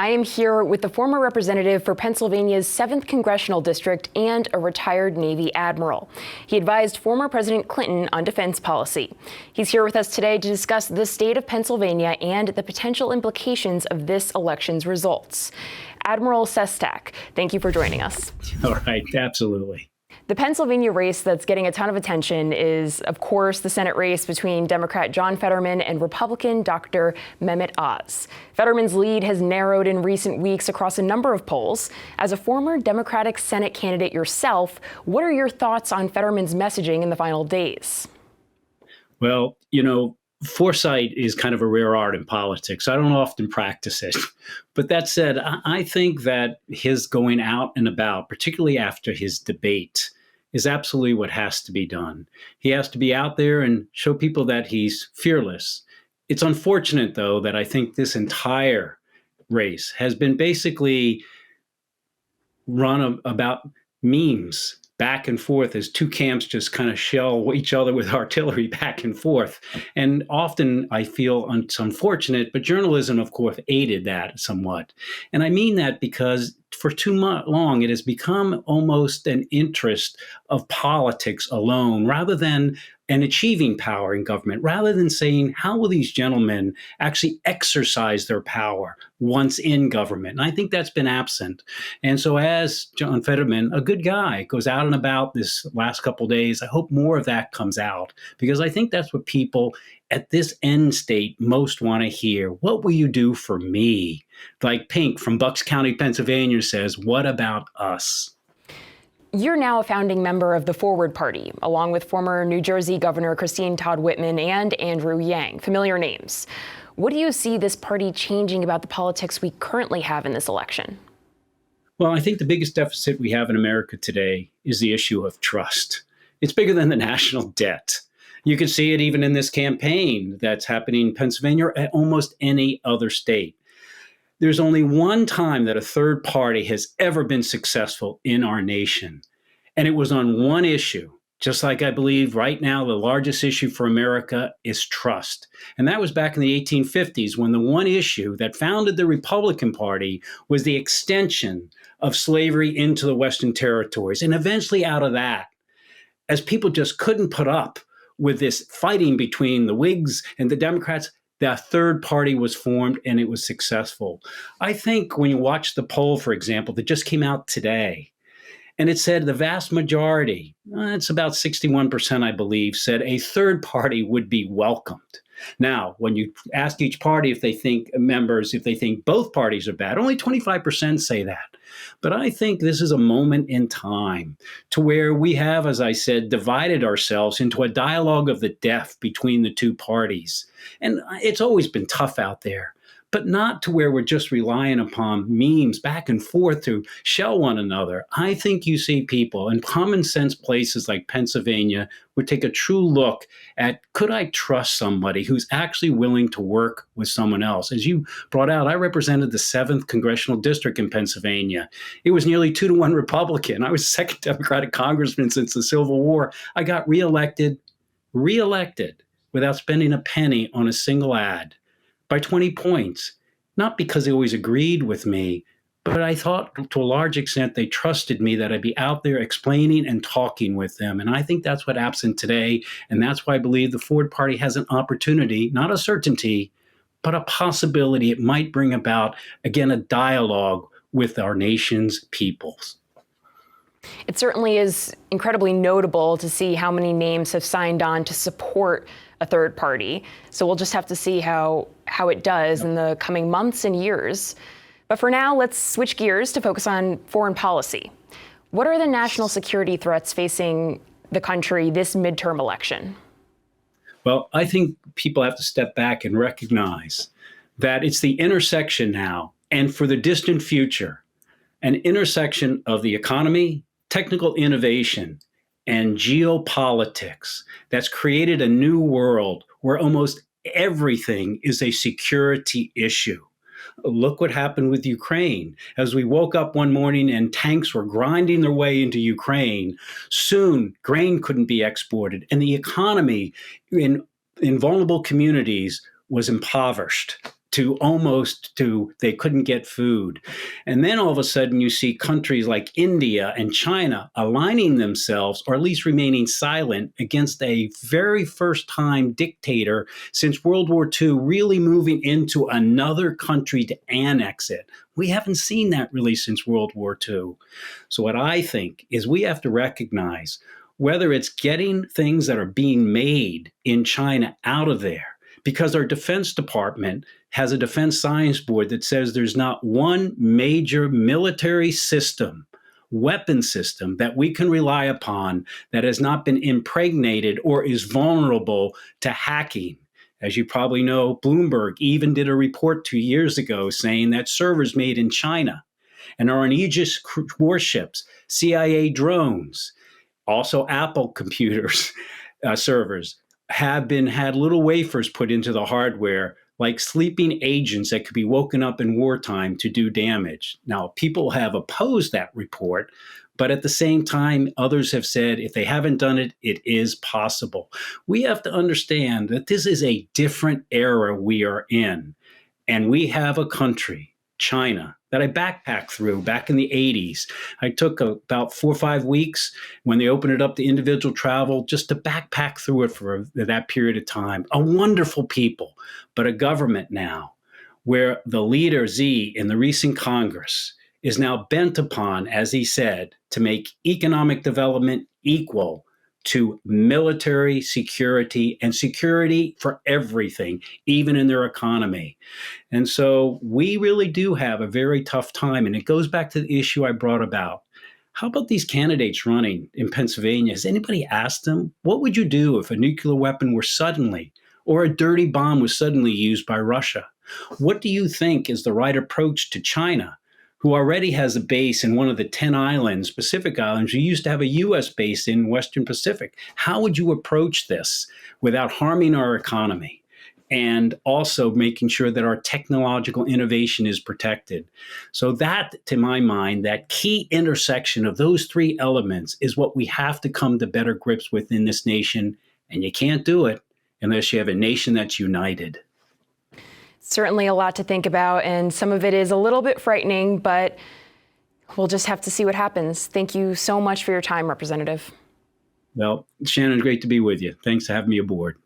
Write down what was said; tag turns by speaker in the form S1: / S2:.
S1: I am here with the former representative for Pennsylvania's 7th Congressional District and a retired Navy admiral. He advised former President Clinton on defense policy. He's here with us today to discuss the state of Pennsylvania and the potential implications of this election's results. Admiral Sestak, thank you for joining us.
S2: All right, absolutely.
S1: The Pennsylvania race that's getting a ton of attention is, of course, the Senate race between Democrat John Fetterman and Republican Dr. Mehmet Oz. Fetterman's lead has narrowed in recent weeks across a number of polls. As a former Democratic Senate candidate yourself, what are your thoughts on Fetterman's messaging in the final days?
S2: Well, foresight is kind of a rare art in politics. I don't often practice it. But that said, I think that his going out and about, particularly after his debate, is absolutely what has to be done. He has to be out there and show people that he's fearless. It's unfortunate, though, that I think this entire race has been basically run about memes back and forth as two camps just kind of shell each other with artillery back and forth. And often I feel it's unfortunate, but journalism, of course, aided that somewhat. And I mean that because for too long, it has become almost an interest of politics alone, rather than an achieving power in government, rather than saying, how will these gentlemen actually exercise their power once in government? And I think that's been absent. And so as John Fetterman, a good guy, goes out and about this last couple of days, I hope more of that comes out, because I think that's what people at this end state most want to hear. What will you do for me? Like Pink from Bucks County, Pennsylvania says, what about us?
S1: You're now a founding member of the Forward Party, along with former New Jersey Governor Christine Todd Whitman and Andrew Yang, familiar names. What do you see this party changing about the politics we currently have in this election?
S2: Well, I think the biggest deficit we have in America today is the issue of trust. It's bigger than the national debt. You can see it even in this campaign that's happening in Pennsylvania or at almost any other state. There's only one time that a third party has ever been successful in our nation, and it was on one issue. Just like I believe right now the largest issue for America is trust. And that was back in the 1850s, when the one issue that founded the Republican Party was the extension of slavery into the Western territories. And eventually out of that, as people just couldn't put up with this fighting between the Whigs and the Democrats, the third party was formed and it was successful. I think when you watch the poll, for example, that just came out today, and it said the vast majority, it's about 61%, I believe, said a third party would be welcomed. Now, when you ask each party if they think both parties are bad, only 25% say that. But I think this is a moment in time to where we have, as I said, divided ourselves into a dialogue of the deaf between the two parties. And it's always been tough out there, but not to where we're just relying upon memes back and forth to shell one another. I think you see people in common sense places like Pennsylvania would take a true look at, could I trust somebody who's actually willing to work with someone else? As you brought out, I represented the 7th Congressional District in Pennsylvania. It was nearly 2-to-1 Republican. I was second Democratic congressman since the Civil War. I got reelected without spending a penny on a single ad, by 20 points, not because they always agreed with me, but I thought to a large extent they trusted me, that I'd be out there explaining and talking with them. And I think that's what's absent today. And that's why I believe the Ford Party has an opportunity, not a certainty, but a possibility. It might bring about, again, a dialogue with our nation's peoples.
S1: It certainly is incredibly notable to see how many names have signed on to support a third party. So we'll just have to see how it does in the coming months and years. But for now, let's switch gears to focus on foreign policy. What are the national security threats facing the country this midterm election?
S2: Well, I think people have to step back and recognize that it's the intersection now, and for the distant future, an intersection of the economy, technical innovation, and geopolitics that's created a new world where almost everything is a security issue. Look what happened with Ukraine. As we woke up one morning and tanks were grinding their way into Ukraine, soon grain couldn't be exported, and the economy in vulnerable communities was impoverished. to they couldn't get food. And then all of a sudden you see countries like India and China aligning themselves, or at least remaining silent, against a very first time dictator since World War II, really moving into another country to annex it. We haven't seen that really since World War II. So what I think is we have to recognize whether it's getting things that are being made in China out of there, because our Defense Department has a defense science board that says there's not one major military system, weapon system, that we can rely upon that has not been impregnated or is vulnerable to hacking. As you probably know, Bloomberg even did a report 2 years ago saying that servers made in China and are on Aegis warships, CIA drones, also Apple computers, servers, had little wafers put into the hardware, like sleeping agents that could be woken up in wartime to do damage. Now, people have opposed that report, but at the same time, others have said if they haven't done it, it is possible. We have to understand that this is a different era we are in, and we have a country, China, that I backpacked through back in the 80s. I took about 4 or 5 weeks when they opened it up to individual travel just to backpack through it for that period of time. A wonderful people, but a government now where the leader, Xi, in the recent Congress is now bent upon, as he said, to make economic development equal to military security and security for everything, even in their economy. And so we really do have a very tough time. And it goes back to the issue I brought about. How about these candidates running in Pennsylvania? Has anybody asked them, what would you do if a nuclear weapon were suddenly, or a dirty bomb was suddenly used by Russia? What do you think is the right approach to China, who already has a base in one of the 10 islands, Pacific Islands? We used to have a U.S. base in Western Pacific. How would you approach this without harming our economy and also making sure that our technological innovation is protected? So that, to my mind, that key intersection of those three elements is what we have to come to better grips with in this nation. And you can't do it unless you have a nation that's united.
S1: Certainly a lot to think about, and some of it is a little bit frightening, but we'll just have to see what happens. Thank you so much for your time, Representative.
S2: Well, Shannon, great to be with you. Thanks for having me aboard.